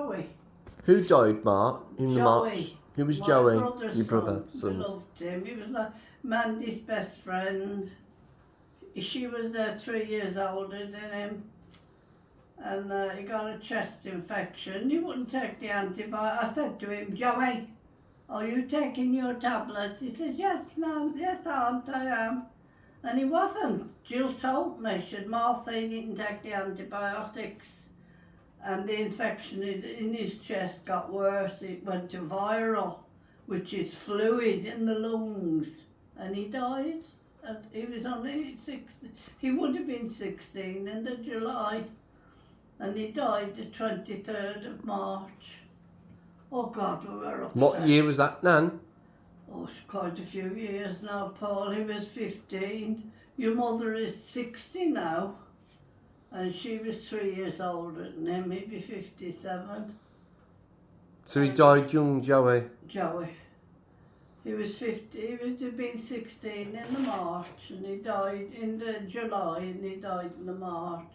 Joey. Who died, Mark, in the March? Joey. Who was My Joey? brother's Your brother, son. son. We loved him. He was like Mandy's best friend. She was 3 years older than him. And he got a chest infection. He wouldn't take the antibiotic. I said to him, Joey, are you taking your tablets? He says, yes, Nan, yes, Aunt, I am. And he wasn't. Jill told me, she said, Martha, he didn't take the antibiotics. And the infection in his chest got worse. It went to viral, which is fluid in the lungs. And he died. And he was only 16. He would have been 16 in the July. And he died the 23rd of March. Oh God, we were upset. What year was that, Nan? Oh, it's quite a few years now, Paul. He was 15. Your mother is 60 now. And she was 3 years older than him, maybe 57. So he died young, Joey. Joey. He was 50, he would have been 16 in the March, and he died in the July, and he died in the March.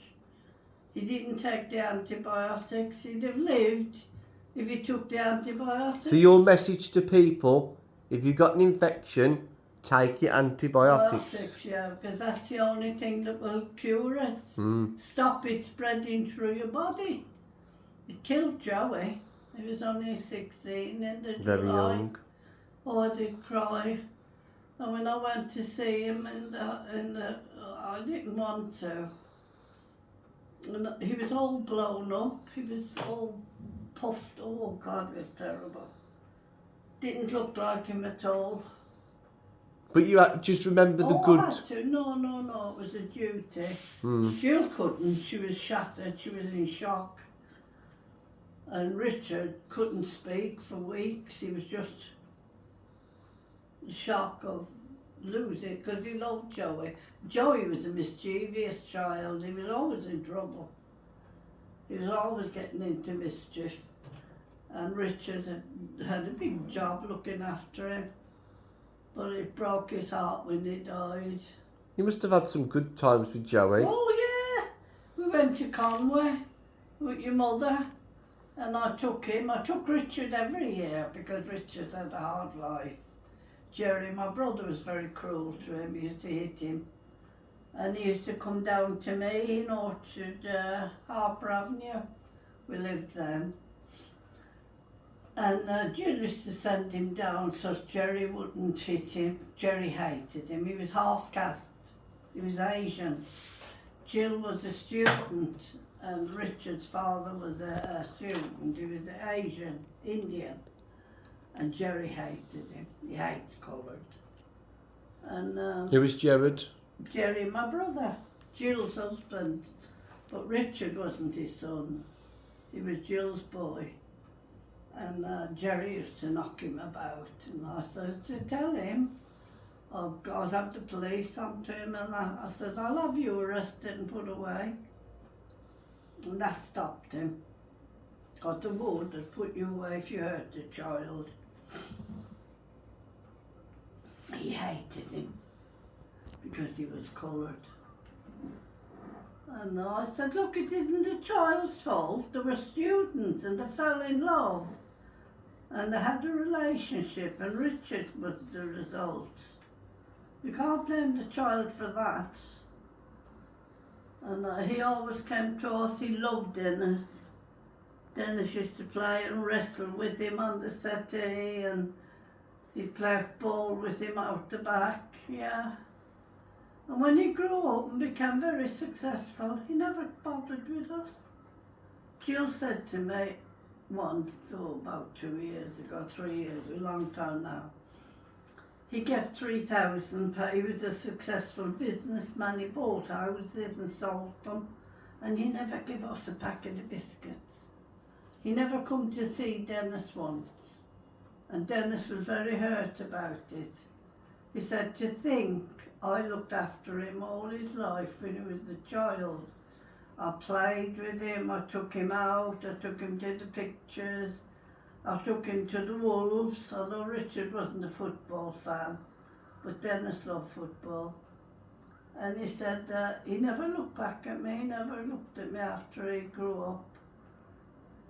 He didn't take the antibiotics. He'd have lived if he took the antibiotics. So your message to people, if you've got an infection, take your antibiotics. Yeah, because that's the only thing that will cure it. Stop it spreading through your body. It killed Joey. He was only 16 in the Very July. young. Oh, I did cry. And when I went to see him, I didn't want to. And he was all blown up. He was all puffed. Oh God, it was terrible. Didn't look like him at all. But you just remember the I good. had to. No, it was a duty. Mm. Jill couldn't. She was shattered. She was in shock. And Richard couldn't speak for weeks. He was just in shock of losing, because he loved Joey. Joey was a mischievous child. He was always in trouble. He was always getting into mischief. And Richard had a big job looking after him. But it broke his heart when he died. You must have had some good times with Joey. Oh yeah, we went to Conway with your mother, and I took him. I took Richard every year because Richard had a hard life. Jerry, my brother, was very cruel to him. He used to hit him, and he used to come down to me in Orchard, Harper Avenue. We lived then. And Jill used to send him down so Jerry wouldn't hit him. Jerry hated him. He was half caste. He was Asian. Jill was a student, and Richard's father was a student. He was Asian, Indian. And Jerry hated him. He hates coloured. And Who was Jared? Jerry, my brother, Jill's husband. But Richard wasn't his son. He was Jill's boy. And Jerry used to knock him about, and I said to tell him, oh God, have the police come to him, and I said, I'll have you arrested and put away. And that stopped him. Got the wood and put you away if you hurt the child. He hated him because he was coloured. And I said, look, it isn't the child's fault. They were students and they fell in love. And they had a relationship, and Richard was the result. You can't blame the child for that. And he always came to us. He loved Dennis. Dennis used to play and wrestle with him on the settee, and he'd play ball with him out the back, yeah. And when he grew up and became very successful, he never bothered with us. Jill said to me once, about 2 years ago, 3 years, a long time now, he gave £3,000. He was a successful businessman. He bought houses and sold them, and he never gave us a packet of biscuits. He never come to see Dennis once, and Dennis was very hurt about it. He said, to think I looked after him all his life when he was a child. I played with him, I took him out, I took him to the pictures, I took him to the Wolves, although Richard wasn't a football fan, but Dennis loved football. And he said he never looked back at me, he never looked at me after he grew up.